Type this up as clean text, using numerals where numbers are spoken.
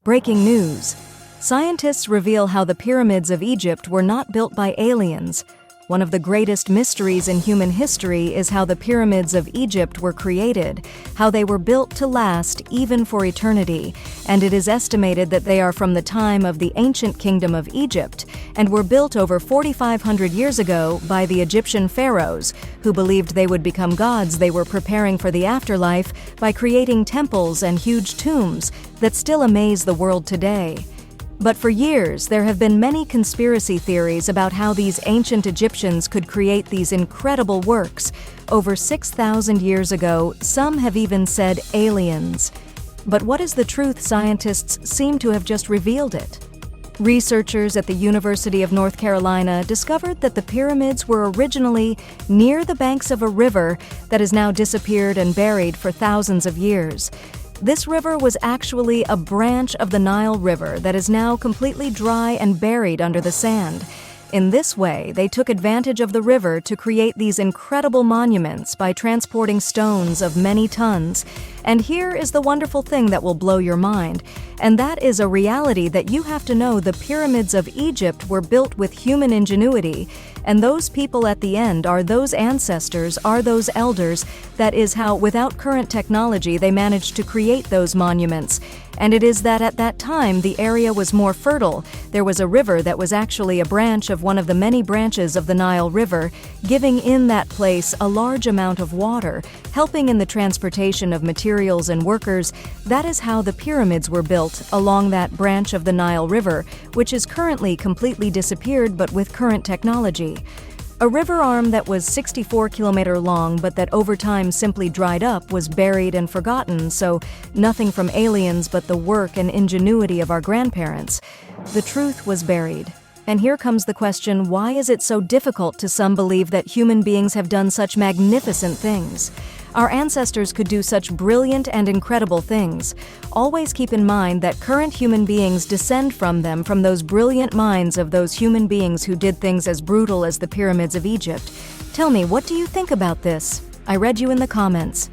Breaking news. Scientists reveal how the pyramids of Egypt were not built by aliens. One of the greatest mysteries in human history is how the pyramids of Egypt were created, how they were built to last even for eternity, and it is estimated that they are from the time of the ancient kingdom of Egypt and were built over 4,500 years ago by the Egyptian pharaohs, who believed they would become gods. They were preparing for the afterlife by creating temples and huge tombs that still amaze the world today. But for years, there have been many conspiracy theories about how these ancient Egyptians could create these incredible works. Over 6,000 years ago, some have even said aliens. But what is the truth? Scientists seem to have just revealed it. Researchers at the University of North Carolina discovered that the pyramids were originally near the banks of a river that has now disappeared and buried for thousands of years. This river was actually a branch of the Nile River that is now completely dry and buried under the sand. In this way, they took advantage of the river to create these incredible monuments by transporting stones of many tons. And here is the wonderful thing that will blow your mind, and that is a reality that you have to know: the pyramids of Egypt were built with human ingenuity, and those people at the end are those ancestors, are those elders. That is how, without current technology, they managed to create those monuments. And it is that at that time the area was more fertile. There was a river that was actually a branch of one of the many branches of the Nile River, giving in that place a large amount of water, helping in the transportation of materials and workers. That is how the pyramids were built along that branch of the Nile River, which is currently completely disappeared, but with current technology. A river arm that was 64-kilometer long, but that over time simply dried up, was buried and forgotten, so nothing from aliens but the work and ingenuity of our grandparents. The truth was buried. And here comes the question: why is it so difficult to some believe that human beings have done such magnificent things? Our ancestors could do such brilliant and incredible things. Always keep in mind that current human beings descend from them, from those brilliant minds of those human beings who did things as brutal as the pyramids of Egypt. Tell me, what do you think about this? I read you in the comments.